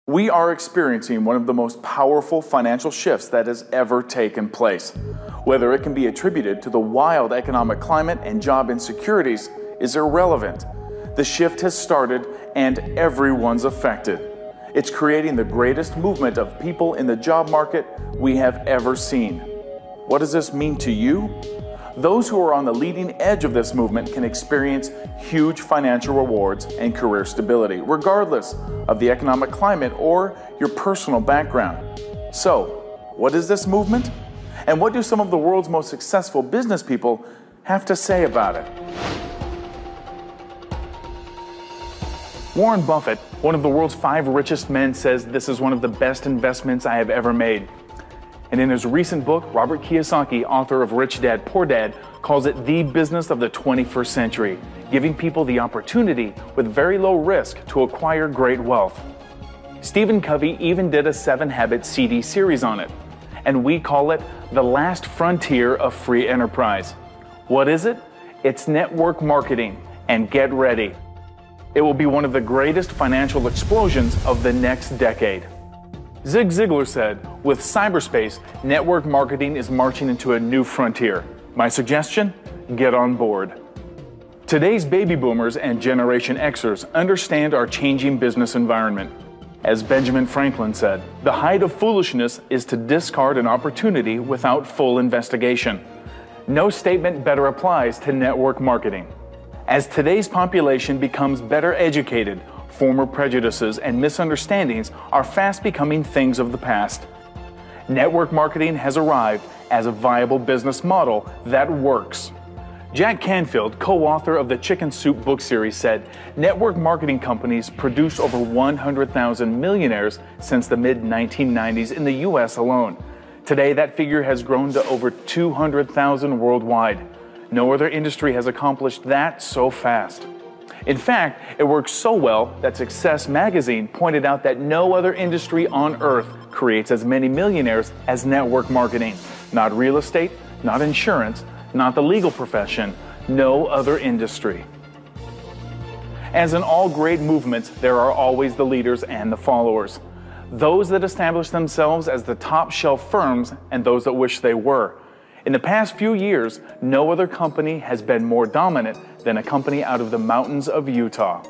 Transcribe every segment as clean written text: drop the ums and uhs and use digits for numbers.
We are experiencing one of the most powerful financial shifts that has ever taken place. Whether it can be attributed to the wild economic climate and job insecurities is irrelevant. The shift has started and everyone's affected. It's creating the greatest movement of people in the job market we have ever seen. What does this mean to you? Those who are on the leading edge of this movement can experience huge financial rewards and career stability, regardless of the economic climate or your personal background. So, what is this movement? And what do some of the world's most successful business people have to say about it? Warren Buffett, one of the world's 5 richest men, says this is one of the best investments I have ever made. And in his recent book, Robert Kiyosaki, author of Rich Dad, Poor Dad, calls it the business of the 21st century, giving people the opportunity with very low risk to acquire great wealth. Stephen Covey even did a 7 Habits CD series on it, and we call it the last frontier of free enterprise. What is it? It's network marketing, and get ready. It will be one of the greatest financial explosions of the next decade. Zig Ziglar said, with cyberspace, network marketing is marching into a new frontier. My suggestion? Get on board. Today's baby boomers and Generation Xers understand our changing business environment. As Benjamin Franklin said, the height of foolishness is to discard an opportunity without full investigation. No statement better applies to network marketing. As today's population becomes better educated, former prejudices and misunderstandings are fast becoming things of the past. Network marketing has arrived as a viable business model that works. Jack Canfield, co-author of the Chicken Soup book series, said, network marketing companies produce over 100,000 millionaires since the mid-1990s in the US alone. Today, that figure has grown to over 200,000 worldwide. No other industry has accomplished that so fast. In fact, it works so well that Success Magazine pointed out that no other industry on earth creates as many millionaires as network marketing. Not real estate, not insurance, not the legal profession, no other industry. As in all great movements, there are always the leaders and the followers. Those that establish themselves as the top shelf firms and those that wish they were. In the past few years, no other company has been more dominant than a company out of the mountains of Utah.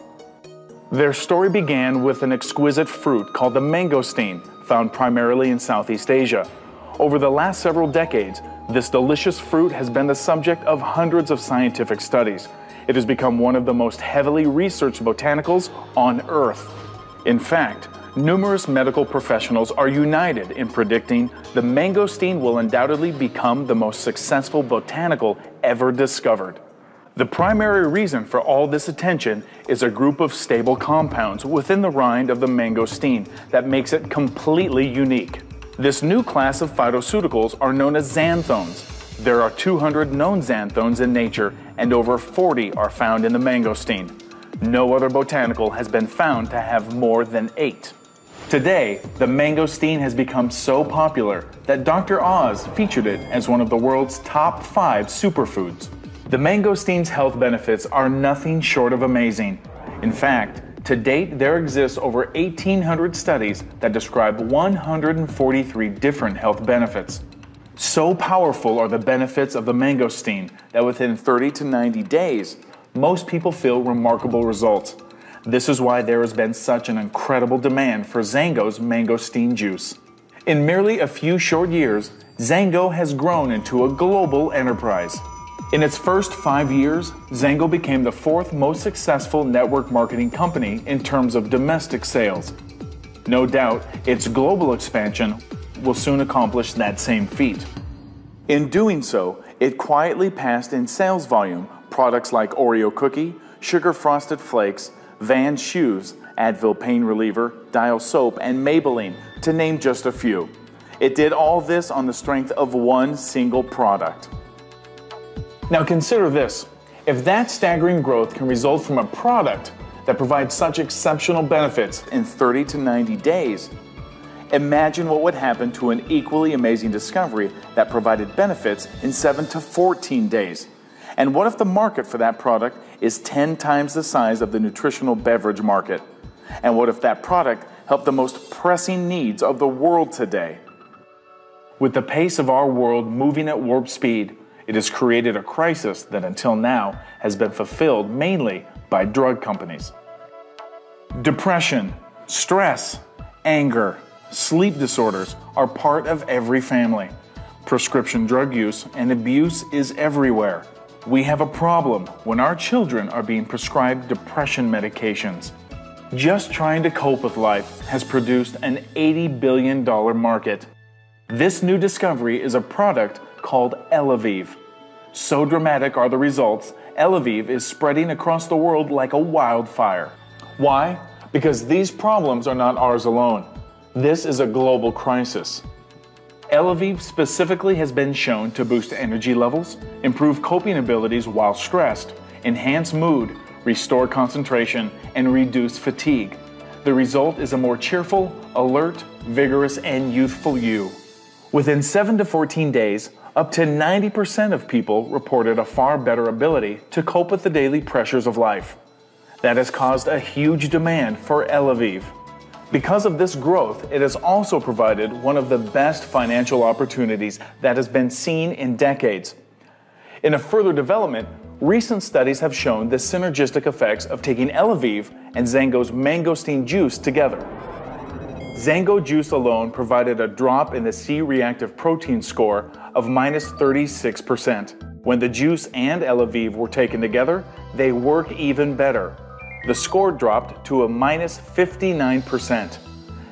Their story began with an exquisite fruit called the mangosteen, found primarily in Southeast Asia. Over the last several decades, this delicious fruit has been the subject of hundreds of scientific studies. It has become one of the most heavily researched botanicals on Earth. In fact, numerous medical professionals are united in predicting the mangosteen will undoubtedly become the most successful botanical ever discovered. The primary reason for all this attention is a group of stable compounds within the rind of the mangosteen that makes it completely unique. This new class of phytoceuticals are known as xanthones. There are 200 known xanthones in nature, and over 40 are found in the mangosteen. No other botanical has been found to have more than 8. Today, the mangosteen has become so popular that Dr. Oz featured it as one of the world's top 5 superfoods. The mangosteen's health benefits are nothing short of amazing. In fact, to date, there exists over 1,800 studies that describe 143 different health benefits. So powerful are the benefits of the mangosteen that within 30 to 90 days, most people feel remarkable results. This is why there has been such an incredible demand for Xango's mangosteen juice. In merely a few short years, Xango has grown into a global enterprise. In its first 5 years, Xango became the 4th most successful network marketing company in terms of domestic sales. No doubt, its global expansion will soon accomplish that same feat. In doing so, it quietly passed in sales volume products like Oreo cookie, sugar frosted flakes, Vans shoes, Advil pain reliever, Dial soap, and Maybelline, to name just a few. It did all this on the strength of one single product. Now consider this. If that staggering growth can result from a product that provides such exceptional benefits in 30 to 90 days, imagine what would happen to an equally amazing discovery that provided benefits in 7 to 14 days. And what if the market for that product is 10 times the size of the nutritional beverage market? And what if that product help the most pressing needs of the world today. With the pace of our world moving at warp speed, it has created a crisis that until now has been fulfilled mainly by drug companies. Depression, stress, anger, sleep disorders are part of every family. Prescription drug use and abuse is everywhere. We have a problem when our children are being prescribed depression medications. Just trying to cope with life has produced an $80 billion market. This new discovery is a product called Elaviv. So dramatic are the results, Elaviv is spreading across the world like a wildfire. Why? Because these problems are not ours alone. This is a global crisis. Elaviv specifically has been shown to boost energy levels, improve coping abilities while stressed, enhance mood, restore concentration, and reduce fatigue. The result is a more cheerful, alert, vigorous, and youthful you. Within 7 to 14 days, up to 90% of people reported a far better ability to cope with the daily pressures of life. That has caused a huge demand for Elaviv. Because of this growth, it has also provided one of the best financial opportunities that has been seen in decades. In a further development, recent studies have shown the synergistic effects of taking Elaviv and Xango's mangosteen juice together. Xango juice alone provided a drop in the C-reactive protein score of -36%. When the juice and Elaviv were taken together, they work even better. The score dropped to a -59%.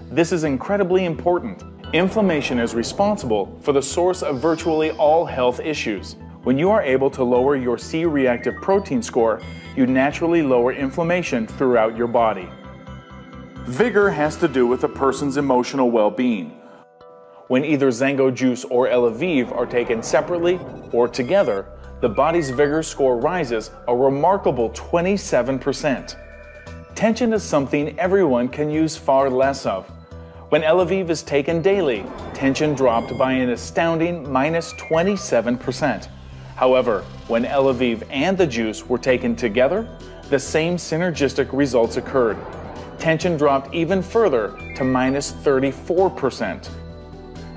This is incredibly important. Inflammation is responsible for the source of virtually all health issues. When you are able to lower your C-reactive protein score, you naturally lower inflammation throughout your body. Vigor has to do with a person's emotional well-being. When either Xango juice or Elaviv are taken separately or together, the body's vigor score rises a remarkable 27%. Tension is something everyone can use far less of. When Elaviv is taken daily, tension dropped by an astounding -27%. However, when Elaviv and the juice were taken together, the same synergistic results occurred. Tension dropped even further to -34%.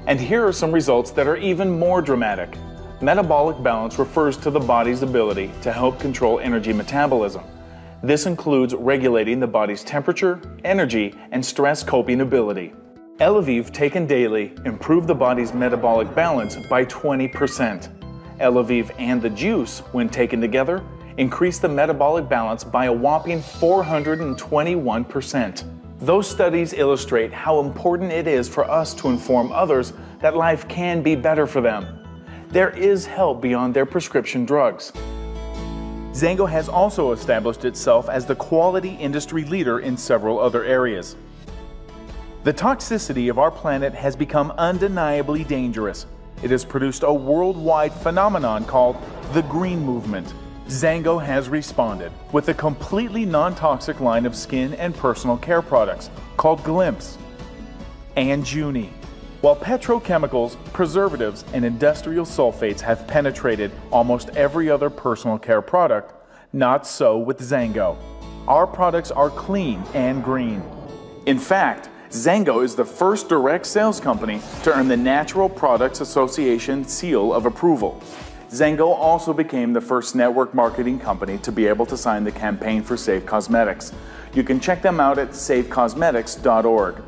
And here are some results that are even more dramatic. Metabolic balance refers to the body's ability to help control energy metabolism. This includes regulating the body's temperature, energy, and stress coping ability. Elaviv taken daily improved the body's metabolic balance by 20%. Elaviv and the juice, when taken together, increased the metabolic balance by a whopping 421%. Those studies illustrate how important it is for us to inform others that life can be better for them. There is help beyond their prescription drugs. Xango has also established itself as the quality industry leader in several other areas. The toxicity of our planet has become undeniably dangerous. It has produced a worldwide phenomenon called the Green Movement. Xango has responded with a completely non-toxic line of skin and personal care products called Glimpse and Juni. While petrochemicals, preservatives, and industrial sulfates have penetrated almost every other personal care product, not so with Xango. Our products are clean and green. In fact, Xango is the first direct sales company to earn the Natural Products Association seal of approval. Xango also became the first network marketing company to be able to sign the campaign for Safe Cosmetics. You can check them out at safecosmetics.org.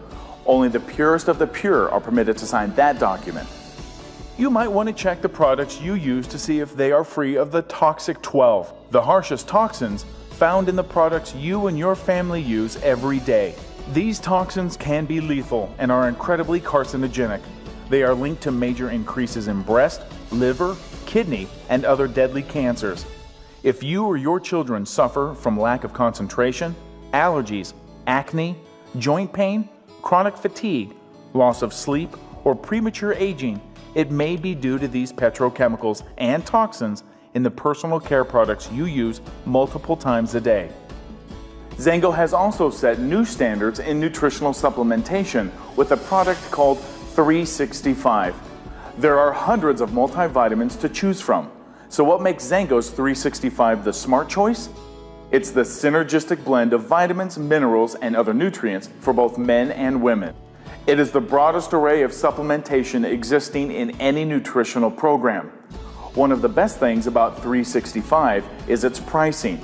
Only the purest of the pure are permitted to sign that document. You might want to check the products you use to see if they are free of the Toxic 12, the harshest toxins found in the products you and your family use every day. These toxins can be lethal and are incredibly carcinogenic. They are linked to major increases in breast, liver, kidney, and other deadly cancers. If you or your children suffer from lack of concentration, allergies, acne, joint pain, chronic fatigue, loss of sleep, or premature aging, it may be due to these petrochemicals and toxins in the personal care products you use multiple times a day. Xango has also set new standards in nutritional supplementation with a product called 365. There are hundreds of multivitamins to choose from. So what makes Xango's 365 the smart choice? It's the synergistic blend of vitamins, minerals, and other nutrients for both men and women. It is the broadest array of supplementation existing in any nutritional program. One of the best things about 365 is its pricing.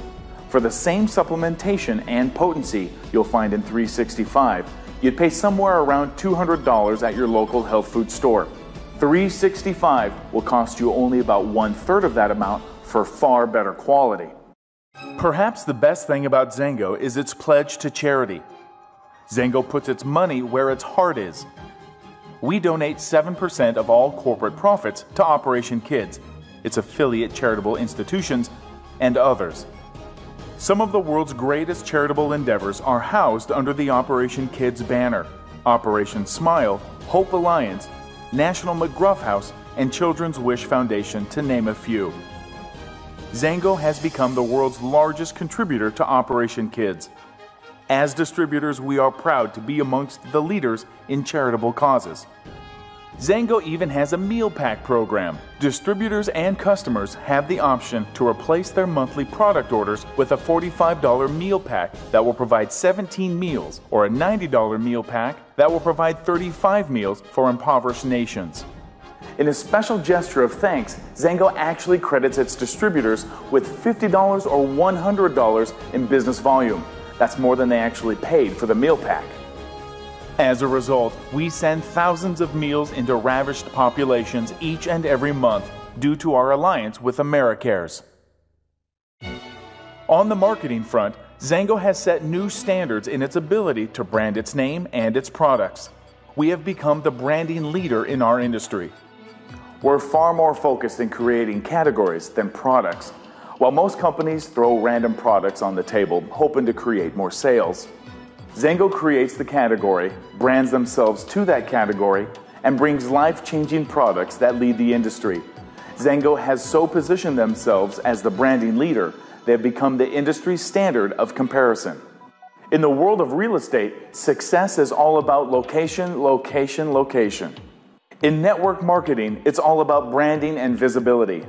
For the same supplementation and potency you'll find in 365, you'd pay somewhere around $200 at your local health food store. 365 will cost you only about 1/3 of that amount for far better quality. Perhaps the best thing about Xango is its pledge to charity. Xango puts its money where its heart is. We donate 7% of all corporate profits to Operation Kids, its affiliate charitable institutions, and others. Some of the world's greatest charitable endeavors are housed under the Operation Kids banner: Operation Smile, Hope Alliance, National McGruff House, and Children's Wish Foundation, to name a few. Xango has become the world's largest contributor to Operation Kids. As distributors, we are proud to be amongst the leaders in charitable causes. Xango even has a meal pack program. Distributors and customers have the option to replace their monthly product orders with a $45 meal pack that will provide 17 meals, or a $90 meal pack that will provide 35 meals for impoverished nations. In a special gesture of thanks, Xango actually credits its distributors with $50 or $100 in business volume. That's more than they actually paid for the meal pack. As a result, we send thousands of meals into ravished populations each and every month due to our alliance with AmeriCares. On the marketing front, Xango has set new standards in its ability to brand its name and its products. We have become the branding leader in our industry. We're far more focused in creating categories than products. While most companies throw random products on the table, hoping to create more sales, Xango creates the category, brands themselves to that category, and brings life-changing products that lead the industry. Xango has so positioned themselves as the branding leader, they have become the industry standard of comparison. In the world of real estate, success is all about location, location, location. In network marketing, it's all about branding and visibility.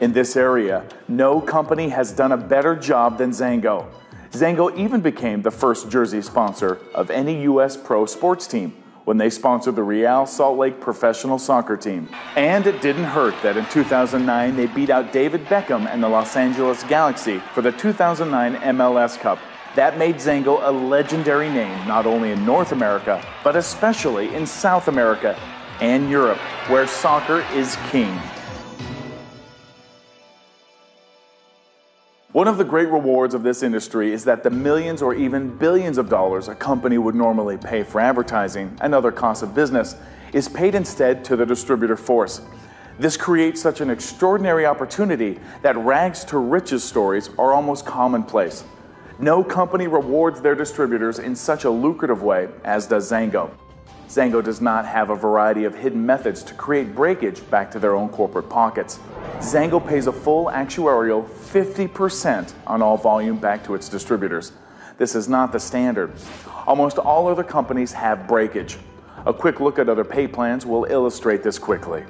In this area, no company has done a better job than Xango. Xango even became the first jersey sponsor of any U.S. pro sports team when they sponsored the Real Salt Lake professional soccer team. And it didn't hurt that in 2009 they beat out David Beckham and the Los Angeles Galaxy for the 2009 MLS Cup. That made Xango a legendary name not only in North America, but especially in South America and Europe, where soccer is king. One of the great rewards of this industry is that the millions or even billions of dollars a company would normally pay for advertising and other costs of business is paid instead to the distributor force. This creates such an extraordinary opportunity that rags to riches stories are almost commonplace. No company rewards their distributors in such a lucrative way as does Xango. Xango does not have a variety of hidden methods to create breakage back to their own corporate pockets. Xango pays a full actuarial 50% on all volume back to its distributors. This is not the standard. Almost all other companies have breakage. A quick look at other pay plans will illustrate this quickly.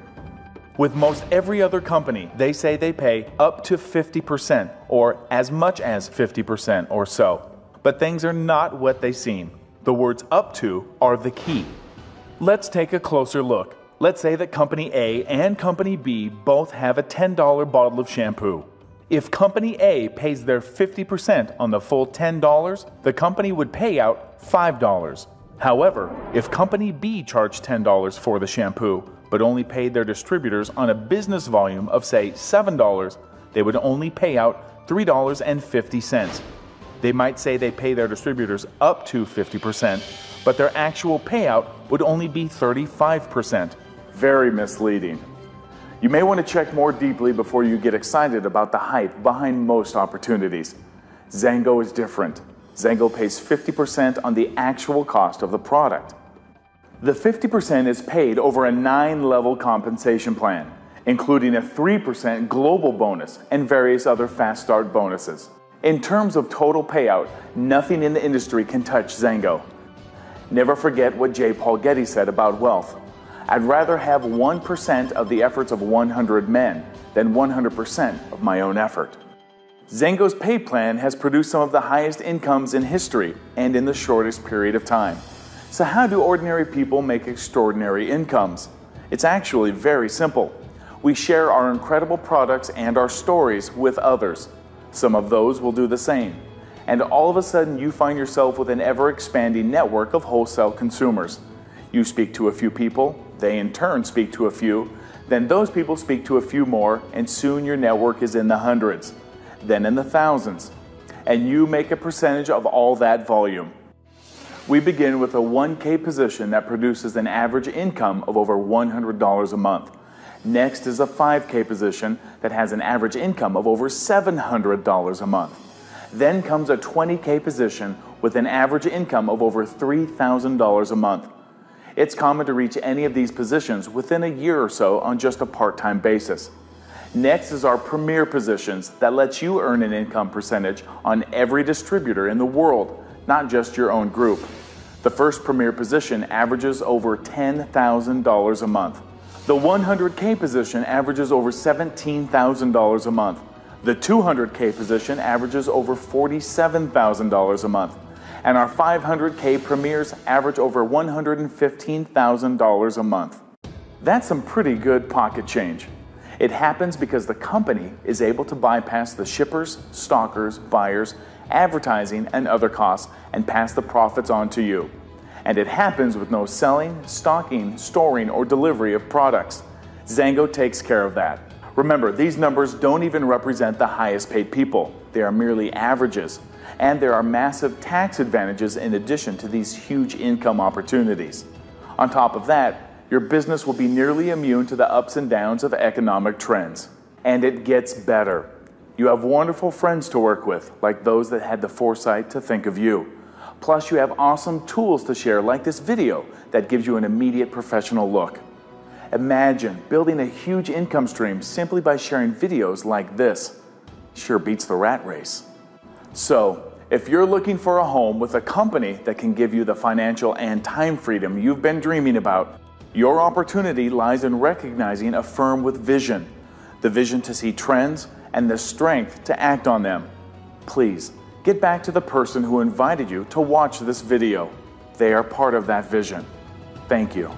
With most every other company, they say they pay up to 50% or as much as 50% or so. But things are not what they seem. The words "up to" are the key. Let's take a closer look. Let's say that Company A and Company B both have a $10 bottle of shampoo. If Company A pays their 50% on the full $10, the company would pay out $5. However, if Company B charged $10 for the shampoo, but only paid their distributors on a business volume of, say, $7, they would only pay out $3.50. They might say they pay their distributors up to 50%, but their actual payout would only be 35%. Very misleading. You may want to check more deeply before you get excited about the hype behind most opportunities. Xango is different. Xango pays 50% on the actual cost of the product. The 50% is paid over a 9-level compensation plan, including a 3% global bonus and various other fast start bonuses. In terms of total payout, nothing in the industry can touch Xango. Never forget what J. Paul Getty said about wealth. I'd rather have 1% of the efforts of 100 men than 100% of my own effort. Xango's pay plan has produced some of the highest incomes in history and in the shortest period of time. So how do ordinary people make extraordinary incomes? It's actually very simple. We share our incredible products and our stories with others. Some of those will do the same. And all of a sudden you find yourself with an ever-expanding network of wholesale consumers. You speak to a few people, they in turn speak to a few, then those people speak to a few more, and soon your network is in the hundreds, then in the thousands. And you make a percentage of all that volume. We begin with a 1K position that produces an average income of over $100 a month. Next is a 5K position that has an average income of over $700 a month. Then comes a 20K position with an average income of over $3,000 a month. It's common to reach any of these positions within a year or so on just a part-time basis. Next is our premier positions that lets you earn an income percentage on every distributor in the world, not just your own group. The first premier position averages over $10,000 a month. The 100K position averages over $17,000 a month. The 200K position averages over $47,000 a month. And our 500K premiers average over $115,000 a month. That's some pretty good pocket change. It happens because the company is able to bypass the shippers, stockers, buyers, advertising, and other costs and pass the profits on to you. And it happens with no selling, stocking, storing, or delivery of products. Xango takes care of that. Remember, these numbers don't even represent the highest paid people. They are merely averages. And there are massive tax advantages in addition to these huge income opportunities. On top of that, your business will be nearly immune to the ups and downs of economic trends. And it gets better. You have wonderful friends to work with, like those that had the foresight to think of you. Plus, you have awesome tools to share, like this video that gives you an immediate professional look. Imagine building a huge income stream simply by sharing videos like this. Sure beats the rat race. So, if you're looking for a home with a company that can give you the financial and time freedom you've been dreaming about, your opportunity lies in recognizing a firm with vision, the vision to see trends and the strength to act on them. Please, get back to the person who invited you to watch this video. They are part of that vision. Thank you.